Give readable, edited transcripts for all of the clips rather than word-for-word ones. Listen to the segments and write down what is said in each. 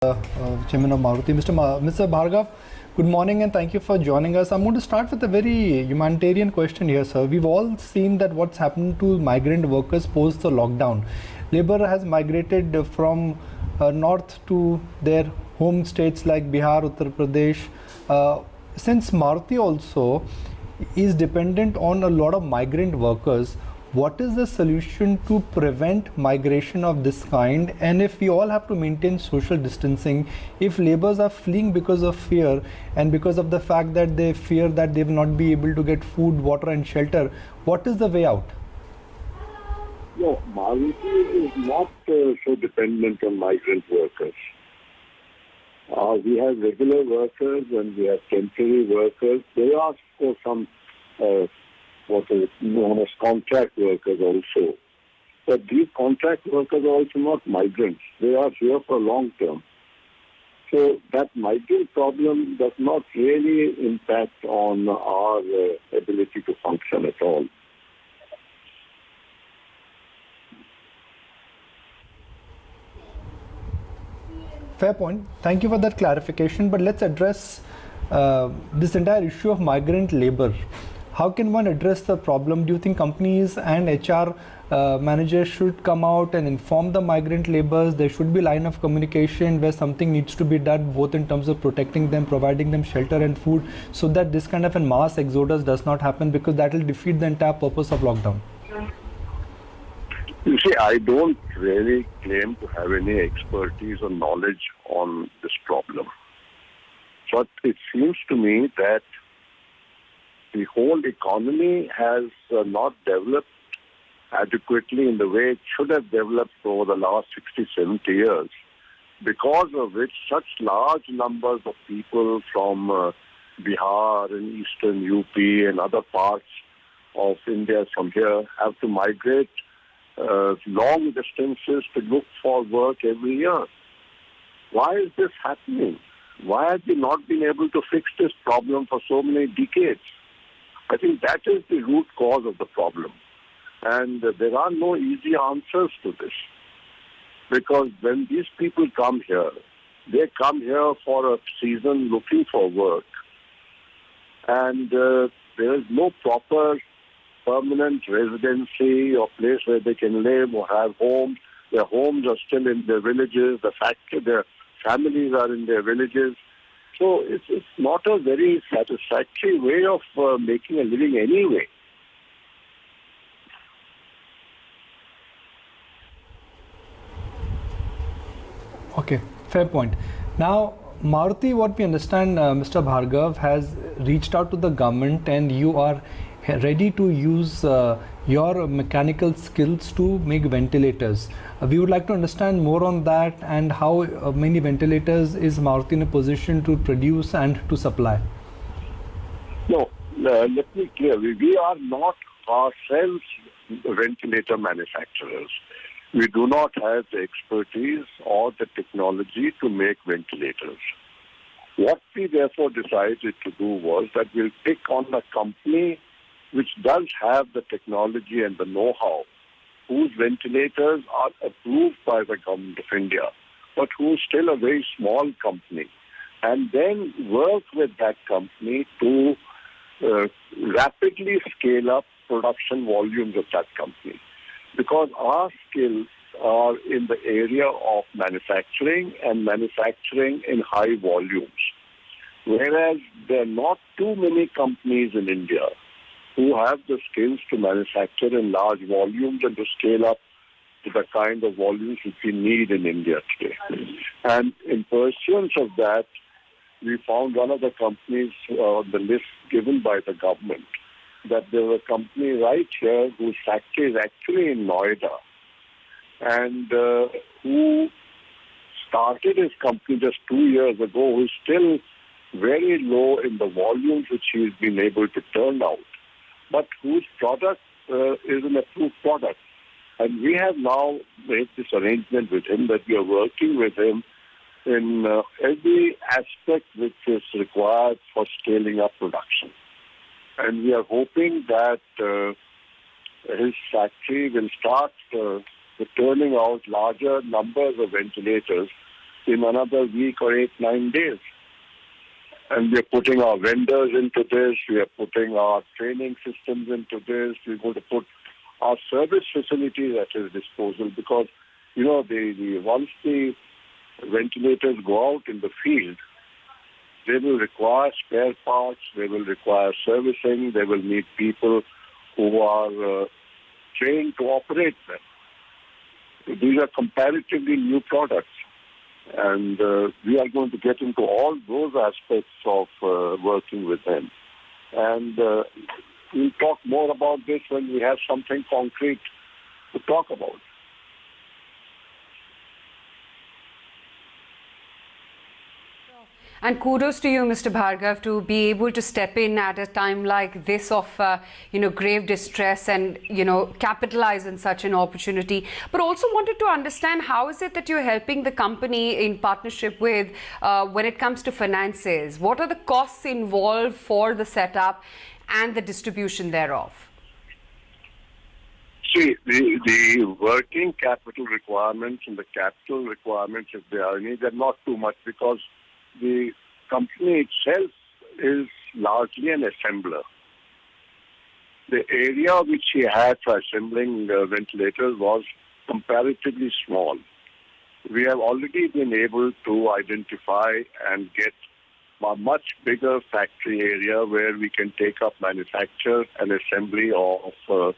Chairman of Maruti. Mr. Bhargav, good morning and thank you for joining us. I'm going to start with a very humanitarian question here, sir. We've all seen that what's happened to migrant workers post the lockdown. Labor has migrated from north to their home states like Bihar, Uttar Pradesh. Since Maruti also is dependent on a lot of migrant workers, what is the solution to prevent migration of this kind? And if we all have to maintain social distancing, if laborers are fleeing because of fear and because of the fact that they fear that they will not be able to get food, water and shelter, what is the way out? No, Maruti is not so dependent on migrant workers. We have regular workers and we have temporary workers. They ask for some what is known as contract workers also. But these contract workers are also not migrants. They are here for long term. So that migrant problem does not really impact on our ability to function at all. Fair point. Thank you for that clarification. But let's address this entire issue of migrant labor. How can one address the problem? Do you think companies and HR managers should come out and inform the migrant laborers? There should be line of communication where something needs to be done, both in terms of protecting them, providing them shelter and food, so that this kind of a mass exodus does not happen, because that will defeat the entire purpose of lockdown. You see, I don't really claim to have any expertise or knowledge on this problem. But it seems to me that the whole economy has not developed adequately in the way it should have developed over the last 60, 70 years, because of which such large numbers of people from Bihar and eastern UP and other parts of India from here have to migrate long distances to look for work every year. Why is this happening? Why have we not been able to fix this problem for so many decades? I think that is the root cause of the problem. And there are no easy answers to this. Because when these people come here, they come here for a season looking for work. And there is no proper permanent residency or place where they can live or have homes. Their homes are still in their villages. Their families are in their villages. So it's not a very satisfactory way of making a living anyway. Okay, fair point. Now, Maruti, what we understand, Mr. Bhargav, has reached out to the government and you are ready to use your mechanical skills to make ventilators. We would like to understand more on that and how many ventilators is Maruti in a position to produce and to supply. No, let me be clear. We are not ourselves ventilator manufacturers. We do not have the expertise or the technology to make ventilators. What we therefore decided to do was that we'll pick on a company which does have the technology and the know-how, whose ventilators are approved by the government of India, but who is still a very small company, and then work with that company to rapidly scale up production volumes of that company. Because our skills are in the area of manufacturing and manufacturing in high volumes, whereas there are not too many companies in India who have the skills to manufacture in large volumes and to scale up to the kind of volumes which we need in India today. And in pursuance of that, we found one of the companies on the list given by the government, that there was a company right here whose factory is actually in Noida, and who started his company just 2 years ago, who is still very low in the volumes which he's been able to turn out, but whose product is an approved product. And we have now made this arrangement with him that we are working with him in every aspect which is required for scaling up production. And we are hoping that his factory will start turning out larger numbers of ventilators in another week or 8-9 days. And we are putting our vendors into this. We are putting our training systems into this. We're going to put our service facilities at his disposal because, once the ventilators go out in the field, they will require spare parts. They will require servicing. They will need people who are trained to operate them. These are comparatively new products. And we are going to get into all those aspects of working with them. And we'll talk more about this when we have something concrete to talk about. And kudos to you, Mr. Bhargav, to be able to step in at a time like this of, grave distress and, capitalize on such an opportunity. But also wanted to understand how is it that you're helping the company in partnership with when it comes to finances? What are the costs involved for the setup and the distribution thereof? See, the working capital requirements and the capital requirements, if there are any, they're not too much because the company itself is largely an assembler. The area which he had for assembling ventilators was comparatively small. We have already been able to identify and get a much bigger factory area where we can take up manufacture and assembly of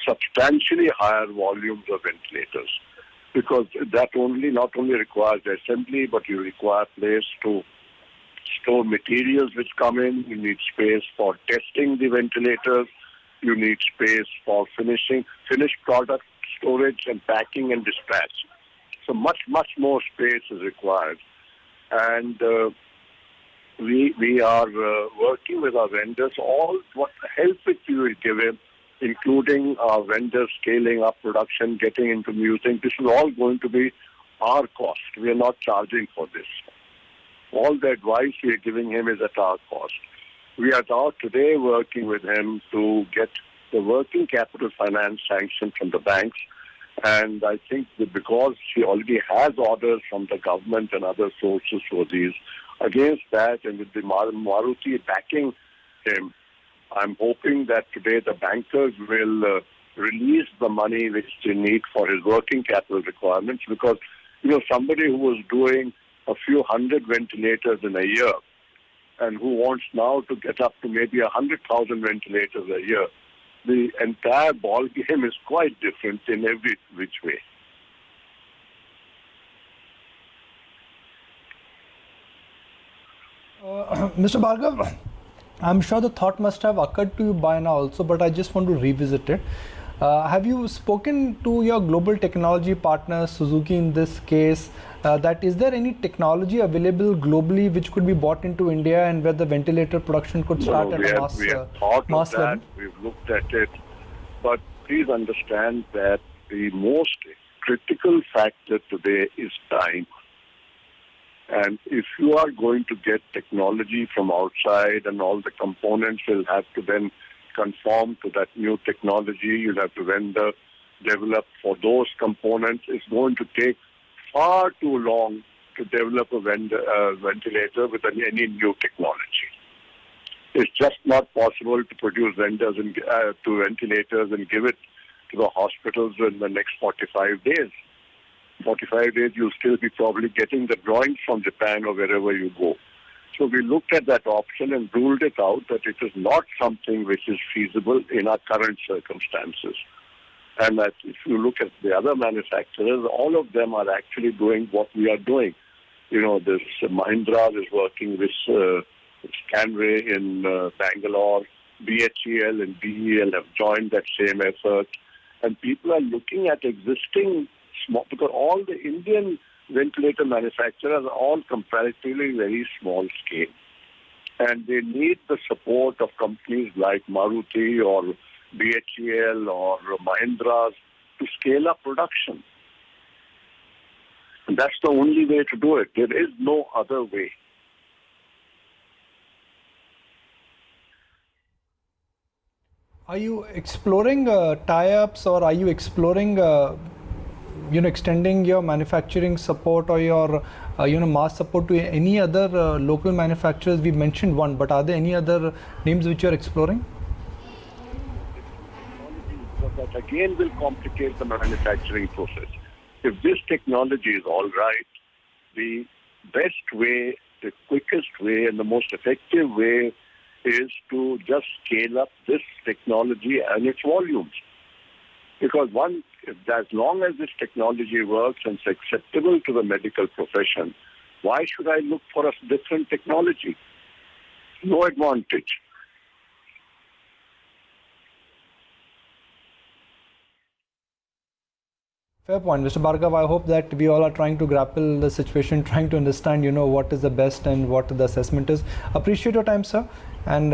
substantially higher volumes of ventilators. Because that not only requires assembly, but you require place to store materials which come in. You need space for testing the ventilators. You need space for finished product storage and packing and dispatch. So much more space is required. And we are working with our vendors. All what help which we will give him, including our vendors scaling up production, getting into music. This is all going to be our cost. We are not charging for this. All the advice we are giving him is at our cost. We are now today working with him to get the working capital finance sanctioned from the banks. And I think that because he already has orders from the government and other sources for these, against that and with the Maruti backing him, I'm hoping that today the bankers will release the money which they need for his working capital requirements because, somebody who was doing a few hundred ventilators in a year and who wants now to get up to maybe 100,000 ventilators a year, the entire ball game is quite different in every which way. Mr. Bhargav, I'm sure the thought must have occurred to you by now also, but I just want to revisit it. Have you spoken to your global technology partner, Suzuki, in this case, that is there any technology available globally which could be brought into India and where the ventilator production could start at a mass we have thought of that, level? we've looked at it, but please understand that the most critical factor today is time. And if you are going to get technology from outside and all the components will have to then conform to that new technology, you'll have to develop for those components. It's going to take far too long to develop a ventilator with any new technology. It's just not possible to produce to ventilators and give it to the hospitals in the next 45 days. 45 days, you'll still be probably getting the drawings from Japan or wherever you go. So we looked at that option and ruled it out that it is not something which is feasible in our current circumstances. And that if you look at the other manufacturers, all of them are actually doing what we are doing. This Mahindra is working with Scanray in Bangalore, BHEL and BEL have joined that same effort. And people are looking at existing small, because all the Indian ventilator manufacturers are all comparatively very small scale. And they need the support of companies like Maruti or BHEL or Mahindra to scale up production. And that's the only way to do it. There is no other way. Are you exploring tie-ups or are you exploring extending your manufacturing support or your mass support to any other local manufacturers? We mentioned one, but are there any other names which you are exploring? So that again will complicate the manufacturing process. If this technology is all right, the best way, the quickest way, and the most effective way is to just scale up this technology and its volumes. Because as long as this technology works and it's acceptable to the medical profession, why should I look for a different technology? No advantage. Fair point, Mr. Bhargava. I hope that we all are trying to grapple the situation, trying to understand, what is the best and what the assessment is. Appreciate your time, sir. And